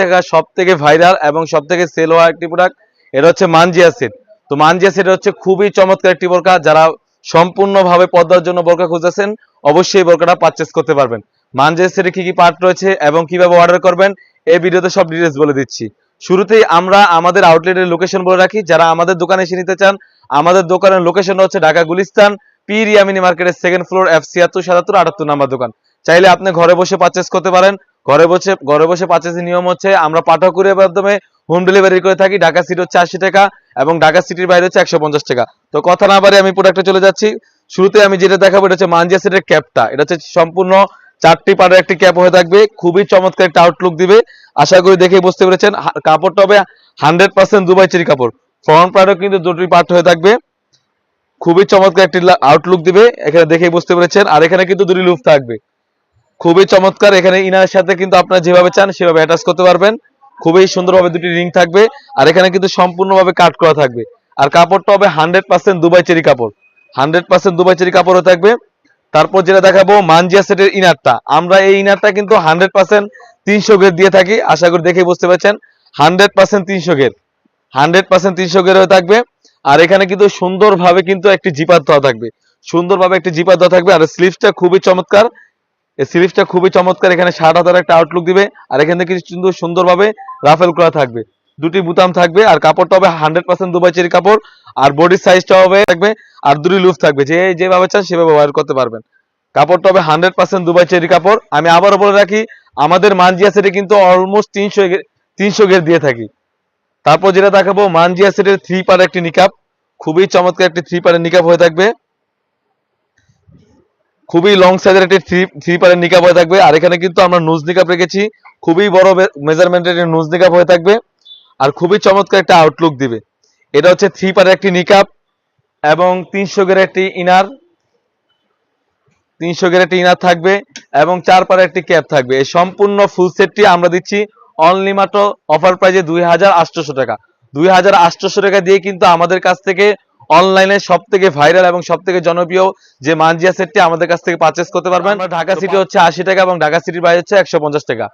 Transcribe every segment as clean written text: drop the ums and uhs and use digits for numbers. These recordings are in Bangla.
দেখা সবথেকে ভাইরাল এবং সবথেকে সেল হওয়া একটি প্রোডাক্ট, এটা হচ্ছে মানজিয়া সেট। তো মানজিয়া সেট হচ্ছে খুবই চমৎকার একটি বোরকা। যারা সম্পূর্ণভাবে পর্দার জন্য বোরকা খুঁজতেছেন অবশ্যই এই বোরকাটা পারচেজ করতে পারবেন। মানজিয়া সেটে কি কি পার্ট রয়েছে এবং কিভাবে অর্ডার করবেন এই ভিডিওতে সব ডিটেইলস বলে দিচ্ছি। শুরুতেই আমরা আমাদের আউটলেটের লোকেশন বলে রাখি। যারা আমাদের দোকানে এসে নিতে চান, আমাদের দোকানের লোকেশন হচ্ছে ঢাকা গুলিস্তান পীর ইয়ামিনী মার্কেটের সেকেন্ড ফ্লোর F76 77 78 নাম্বার দোকান। চাইলে আপনি ঘরে বসে পারচেজ করতে পারেন। ঘরে বসে পারচেজের নিয়ম হচ্ছে আমরা পাঠক কুরিয়ারের মাধ্যমে হোম ডেলিভারি করে থাকি। ঢাকা সিটি হচ্ছে 80 টাকা এবং ঢাকা সিটির বাইরে হচ্ছে 150 টাকা। তো কথা না বাড়িয়ে আমি প্রোডাক্টে চলে যাচ্ছি। শুরুতে আমি যেটা দেখাবো এটা হচ্ছে মানজিয়া সেটের ক্যাপটা। এটা হচ্ছে সম্পূর্ণ 4টি পার্টের একটি ক্যাপ হয়ে থাকবে, খুবই চমৎকার একটা আউটলুক দিবে। আশা করি দেখেই বুঝতে পেরেছেন। কাপড়টা হবে 100% দুবাই চেরি কাপড়। ফ্রন্ট পার্টও কিন্তু দুটি পার্ট হয়ে থাকবে, খুবই চমৎকার একটি আউটলুক দিবে। এখানে দেখেই বুঝতে পেরেছেন। আর এখানে কিন্তু দুটি লুপ থাকবে, খুবই চমৎকার। এখানে ইনারের সাথে কিন্তু আপনারা যেভাবে চান সেভাবে অ্যাটাচ করতে পারবেন। খুবই সুন্দরভাবে দুটি রিং থাকবে। আর এখানে কিন্তু সম্পূর্ণভাবে কাট করা থাকবে। আর কাপড়টা হবে 100% দুবাই চেরি কাপড়, 100% দুবাই চেরি কাপড়ও থাকবে। তারপর যেটা দেখাবো মানজিয়া সেটের ইনারটা। আমরা এই ইনারটা কিন্তু 100% 300 গের দিয়ে থাকি। আশা করি দেখে বুঝতে পারছেন। 100% 300 গের, 100% 300 গের হয়ে থাকবে। আর এখানে কিন্তু সুন্দরভাবে কিন্তু একটি জিপার দেওয়া থাকবে, সুন্দরভাবে একটি জিপার দেওয়া থাকবে। আর স্লিভসটা খুবই চমৎকার, এই সিরিজটা খুবই চমৎকার। এখানে 60,000 একটা আউটলুক দিবে। আর এখান থেকে কিন্তু সুন্দরভাবে রাফেল করা থাকবে, দুটি বুতাম থাকবে। আর কাপড়টা হবে 100% দুবাই চেরি কাপড়। আর বডির সাইজটা হবে থাকবে। আর দুটি লুফ থাকবে, যেভাবে চান সেভাবে ওয়্যার করতে পারবেন। কাপড়টা হবে 100% দুবাই চেরি কাপড়। আমি আবারও বলে রাখি আমাদের মানজিয়া সেটে কিন্তু অলমোস্ট 300 গের দিয়ে থাকি। তারপর যেটা দেখাবো মানজিয়া সেটের 3 পার একটি নিকাপ, খুবই চমৎকার একটি 3 পারের নিকাপ হয়ে থাকবে। খুবই লং সাইজের একটি থ্রি পারের নিকাপ হয়ে থাকবে। আর এখানে কিন্তু আমরা নুজ নিকাপ রেখেছি, খুবই বড় মেজারমেন্টের নুজ নিকাপ হয়ে থাকবে। আর খুবই চমৎকার একটা আউটলুক দিবে। এটা হচ্ছে 3 পারের একটি নিকাপ এবং 300 গের একটি ইনার, 300 গের একটি ইনার থাকবে এবং 4 পারের একটি ক্যাপ থাকবে। এই সম্পূর্ণ ফুল সেটটি আমরা দিচ্ছি অনলি মাত্র অফার প্রাইজে 2800 টাকা। 2800 টাকা দিয়ে কিন্তু আমাদের কাছ থেকে অনলাইনে সবথেকে ভাইরাল এবং সবথেকে জনপ্রিয় যে মানজিয়া সেটটি আমাদের কাছ থেকে পারচেজ করতে পারবেন। ঢাকা সিটি হচ্ছে 80 টাকা এবং ঢাকা সিটির বাইরে হচ্ছে 150 টাকা।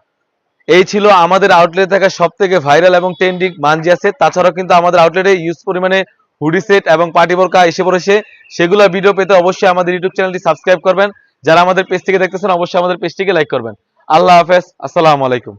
এই ছিল আমাদের আউটলেটে থাকা সবথেকে ভাইরাল এবং ট্রেন্ডিং মানজিয়া সেট। তাছাড়াও কিন্তু আমাদের আউটলেটে ইউজ পরিমাণে হুডি সেট এবং পার্টি বোরকা এসে পড়েছে। সেগুলো ভিডিও পেতে অবশ্যই আমাদের ইউটিউব চ্যানেলটি সাবস্ক্রাইব করবেন। যারা আমাদের পেজ থেকে দেখতেছেন অবশ্যই আমাদের পেজটিকে লাইক করবেন। আল্লাহ হাফেজ, আসসালামু আলাইকুম।